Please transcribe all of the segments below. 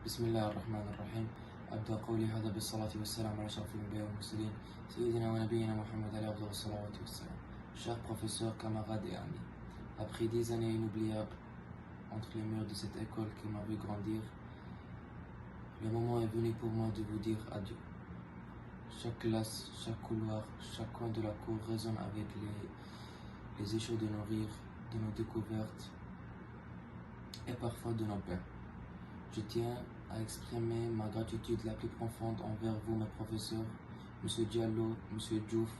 بسم الله الرحمن الرحيم. أبدأ قولي هذا بالصلاة والسلام على أشرف الأنبياء والمرسلين سيدنا ونبينا محمد عليه أفضل الصلاة والسلام. Chers professeurs, camarades et amis, après 10 années inoubliables entre les murs de cette école qui m'a vu grandir, le moment est venu pour moi de vous dire adieu. Chaque classe, chaque couloir, chaque coin de la cour résonne avec les échos de nos rires, de nos découvertes et parfois de nos peines. Je tiens à exprimer ma gratitude la plus profonde envers vous, mes professeurs, M. Diallo, M. Diouf,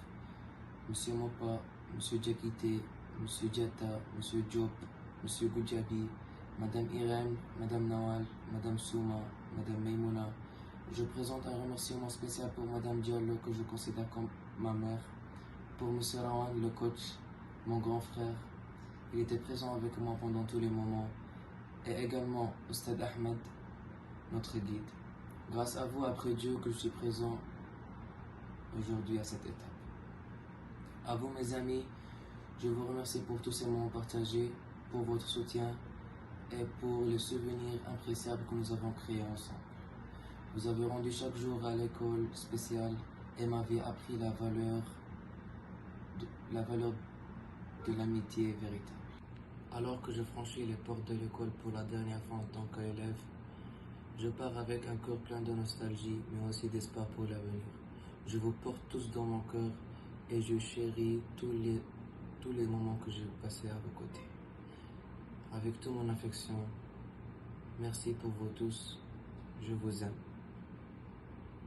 M. Mopa, M. Diakité, M. Diata, M. Diop, M. Goudjabi, Madame Irène, Madame Nawal, Madame Souma, Madame Meimouna. Je présente un remerciement spécial pour Madame Diallo, que je considère comme ma mère, pour M. Rawan, le coach, mon grand frère. Il était présent avec moi pendant tous les moments. Et également Oustad Ahmed, notre guide. Grâce à vous, après Dieu, que je suis présent aujourd'hui à cette étape. À vous, mes amis, je vous remercie pour tous ces moments partagés, pour votre soutien et pour les souvenirs impréciables que nous avons créés ensemble. Vous avez rendu chaque jour à l'école spéciale et m'avez appris la valeur de l'amitié véritable. Alors que je franchis les portes de l'école pour la dernière fois en tant qu'élève, je pars avec un cœur plein de nostalgie, mais aussi d'espoir pour l'avenir. Je vous porte tous dans mon cœur et je chéris tous les moments que j'ai passés à vos côtés. Avec toute mon affection, merci pour vous tous, je vous aime.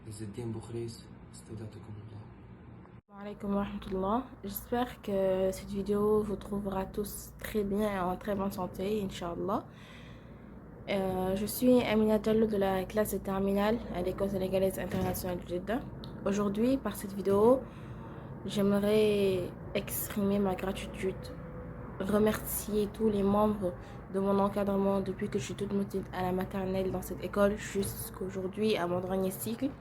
Izzeddin Boukhris, Astaudatoukoumullah. Alaikum wa rahmatullah. J'espère que cette vidéo vous trouvera tous très bien et en très bonne santé, Inch'Allah. Je suis Amina Diallo de la classe de terminale à l'école sénégalaise internationale de Jeddah. Aujourd'hui, par cette vidéo, j'aimerais exprimer ma gratitude, remercier tous les membres de mon encadrement depuis que je suis toute petite à la maternelle dans cette école jusqu'aujourd'hui à mon dernier cycle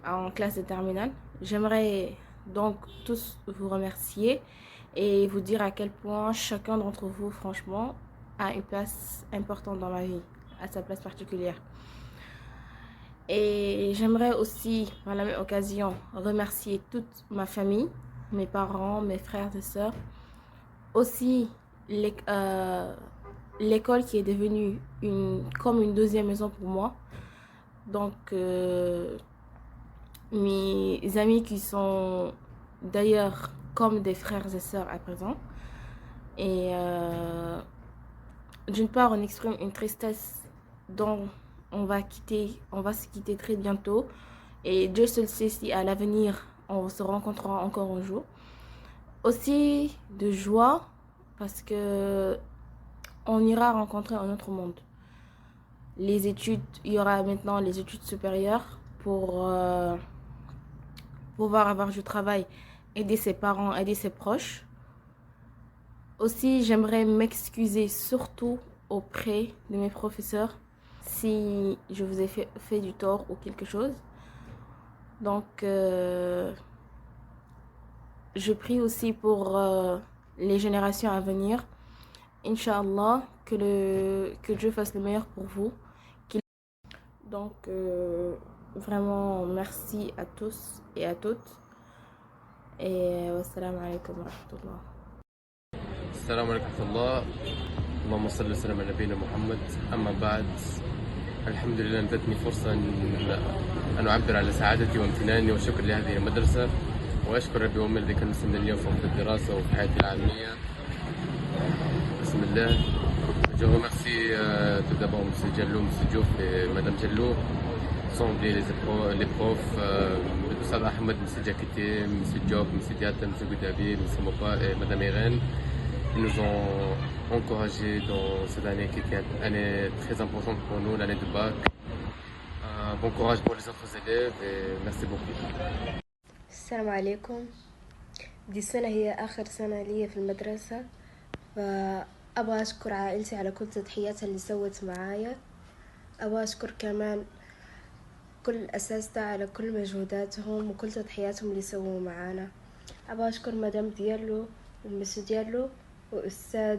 en classe de terminale. J'aimerais donc tous vous remercier et vous dire à quel point chacun d'entre vous, franchement, a une place importante dans ma vie, à sa place particulière. Et j'aimerais aussi, par la même occasion, remercier toute ma famille, mes parents, mes frères et sœurs. Aussi, l'école qui est devenue comme une deuxième maison pour moi. Donc, mes amis qui sont d'ailleurs comme des frères et sœurs à présent. Et d'une part, on exprime une tristesse dont on va se quitter très bientôt. Et Dieu seul sait si à l'avenir, on se rencontrera encore un jour. Aussi de joie parce que on ira rencontrer un autre monde. Les études, il y aura maintenant les études supérieures pour pouvoir avoir du travail, aider ses parents, aider ses proches. Aussi, j'aimerais m'excuser surtout auprès de mes professeurs si je vous ai fait du tort ou quelque chose. Donc, je prie aussi pour les générations à venir. Inch'Allah, que Dieu fasse le meilleur pour vous. Donc, vraiment, merci à tous et à toutes. Et wassalamu alaikum wa rahmatullah. السلام عليكم ورحمة الله. اللهم صل وسلم على نبينا محمد. أما بعد، الحمد لله أنتتني فرصة أن أعبر على سعادتي وامتناني وشكر لهذه المدرسة، وأشكر ربي وأمي الذي كان مسلمنا اليوم في الدراسة وفي حياتي العلمية. بسم الله. Je remercie tout d'abord M. Diallo, M. Diouf et Mme Diallo, sans oublier les profs, M. Ahmed, M. Diakité, M. Diop, M. Diata, M. Goudjabi, M. Mopa et Mme Irène. Ils nous ont encouragés dans cette année qui était une année très importante pour nous, l'année de bac. Bon courage pour les autres élèves et merci beaucoup. السلام عليكم. دي السنة هي آخر سنة لي في المدرسة، فأبغى أشكر عائلتي على كل تضحياتها اللي سوت معايا. أبغى أشكر كمان كل الأساتذة على كل مجهوداتهم وكل تضحياتهم اللي سووا معانا. أبغى أشكر مدام ديالو ومسو ديالو وأستاذ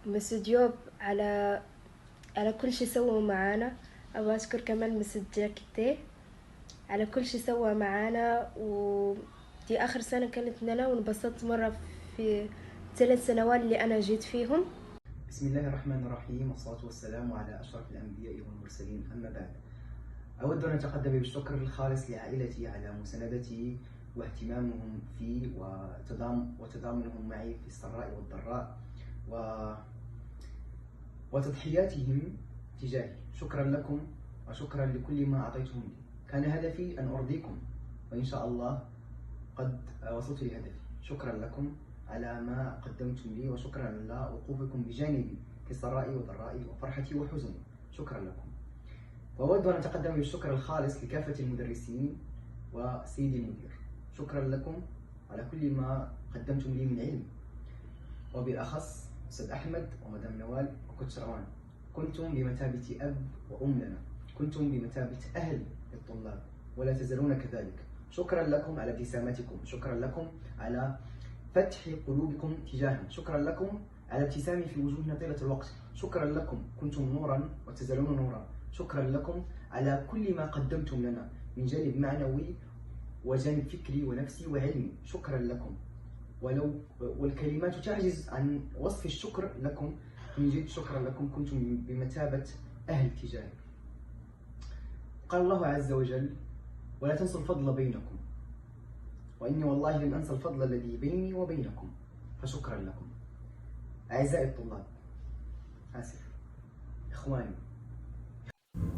مسو ديوب على كل شي سووا معانا. أبغى أشكر كمان مسج جاكيتي على كل شي سوى معانا، ودي آخر سنة كانت لنا وانبسطت مرة في 3 سنوات اللي أنا جيت فيهم. بسم الله الرحمن الرحيم، والصلاة والسلام على أشرف الأنبياء والمرسلين، أما بعد. أود أن أتقدم بالشكر الخالص لعائلتي على مساندتي واهتمامهم في وتضامنهم معي في السراء والضراء وتضحياتهم تجاهي. شكرا لكم وشكرا لكل ما أعطيتم لي. كان هدفي أن أرضيكم، وإن شاء الله قد وصلت لهدفي. شكرا لكم على ما قدمتم لي، وشكرا على وقوفكم بجانبي في سرائي وضرائي وفرحتي وحزني. شكرا لكم. وأود أن أتقدم بالشكر الخالص لكافة المدرسين وسيدي المدير. شكرا لكم على كل ما قدمتم لي من علم، وبالأخص أستاذ أحمد ومدام نوال وكوتش روان. كنتم بمثابة أب وأم لنا، كنتم بمثابة أهل للطلاب ولا تزالون كذلك. شكرا لكم على ابتساماتكم، شكرا لكم على فتح قلوبكم تجاهنا، شكرا لكم على ابتسامي في وجوهنا طيلة الوقت. شكرا لكم، كنتم نورا وتزالون نورا. شكرا لكم على كل ما قدمتم لنا من جانب معنوي وجانب فكري ونفسي وعلمي. شكرا لكم، والكلمات تعجز عن وصف الشكر لكم. من جد شكرا لكم، كنتم بمثابة أهل تجاهي. قال الله عز وجل: ولا تنسوا الفضل بينكم، وإني والله لن أنسى الفضل الذي بيني وبينكم. فشكرا لكم. أعزائي الطلاب، إخواني.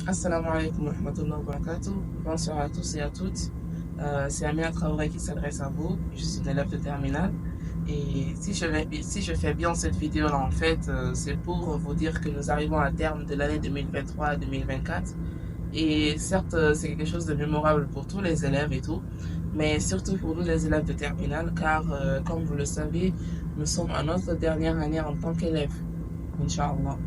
Assalamu alaikum wa rahmatullahi wa barakatuh. Bonsoir à tous et à toutes. C'est Amina Traoré qui s'adresse à vous. Je suis une élève de terminale. Et si je fais bien cette vidéo-là, en fait, c'est pour vous dire que nous arrivons à terme de l'année 2023-2024. Et certes, c'est quelque chose de mémorable pour tous les élèves et tout, mais surtout pour nous les élèves de terminale, car comme vous le savez, nous sommes à notre dernière année en tant qu'élèves, Inch'Allah.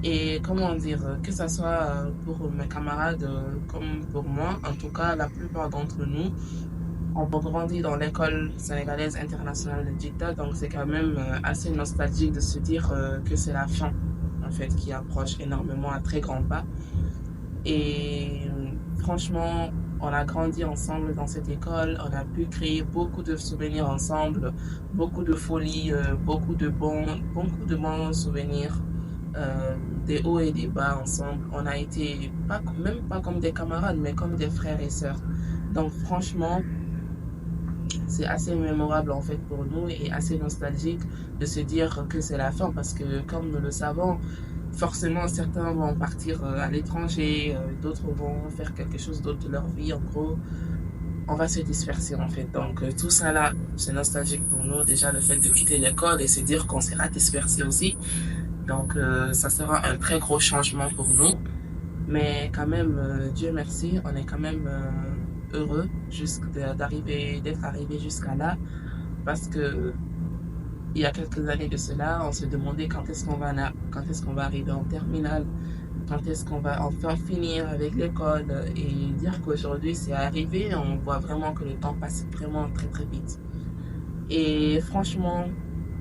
Et comment dire, que ce soit pour mes camarades comme pour moi, en tout cas la plupart d'entre nous, on grandit dans l'école sénégalaise internationale de Jeddah, donc c'est quand même assez nostalgique de se dire que c'est la fin, en fait, qui approche énormément à très grands pas. Et franchement, on a grandi ensemble dans cette école, on a pu créer beaucoup de souvenirs ensemble, beaucoup de folies, beaucoup de bons souvenirs, des hauts et des bas ensemble. On a été même pas comme des camarades, mais comme des frères et sœurs. Donc franchement, c'est assez mémorable en fait pour nous et assez nostalgique de se dire que c'est la fin, parce que comme nous le savons, forcément certains vont partir à l'étranger, d'autres vont faire quelque chose d'autre de leur vie. En gros, on va se disperser en fait. Donc tout ça là, c'est nostalgique pour nous. Déjà le fait de quitter l'école et se dire qu'on sera dispersé aussi. Donc ça sera un très gros changement pour nous. Mais quand même, Dieu merci, on est quand même heureux d'être arrivé jusqu'à là, parce que il y a quelques années de cela, on se demandait quand est-ce qu'on va arriver en terminale, quand est-ce qu'on va enfin finir avec l'école, et dire qu'aujourd'hui c'est arrivé, on voit vraiment que le temps passe vraiment très très vite. Et franchement,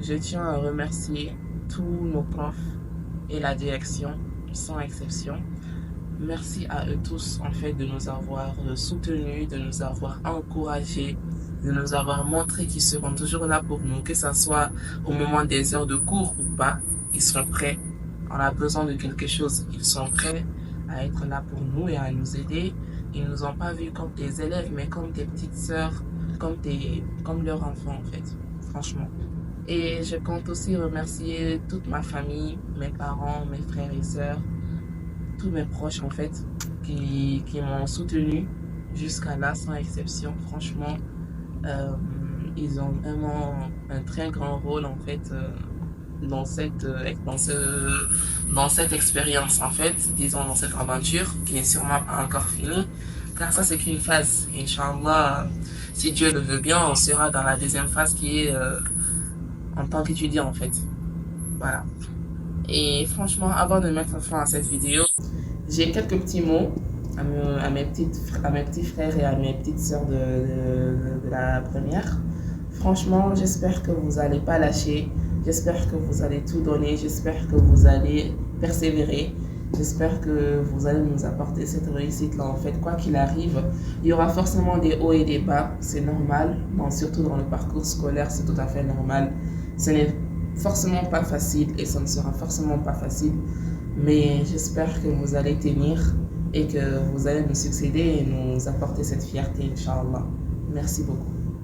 je tiens à remercier tous nos profs et la direction, sans exception. Merci à eux tous en fait de nous avoir soutenus, de nous avoir encouragés, de nous avoir montré qu'ils seront toujours là pour nous, que ce soit au moment des heures de cours ou pas. Ils sont prêts. On a besoin de quelque chose, ils sont prêts à être là pour nous et à nous aider. Ils nous ont pas vus comme des élèves, mais comme des petites sœurs, comme leurs enfants en fait, franchement. Et je compte aussi remercier toute ma famille, mes parents, mes frères et sœurs, tous mes proches en fait, qui m'ont soutenu jusqu'à là sans exception. Franchement, ils ont vraiment un très grand rôle en fait dans cette expérience en fait, disons dans cette aventure qui n'est sûrement pas encore finie, car ça c'est qu'une phase. Inch'Allah, si Dieu le veut bien, on sera dans la deuxième phase qui est en tant qu'étudiant en fait. Voilà. Et franchement, avant de mettre fin à cette vidéo, j'ai quelques petits mots à mes petits frères et à mes petites sœurs de la première. Franchement, j'espère que vous n'allez pas lâcher. J'espère que vous allez tout donner. J'espère que vous allez persévérer. J'espère que vous allez nous apporter cette réussite-là. En fait, quoi qu'il arrive, il y aura forcément des hauts et des bas. C'est normal. Bon, surtout dans le parcours scolaire, c'est tout à fait normal. Ce n'est forcément pas facile et ça ne sera forcément pas facile. Mais j'espère que vous allez tenir et que vous allez nous succéder et nous apporter cette fierté, Inch'Allah. Merci beaucoup.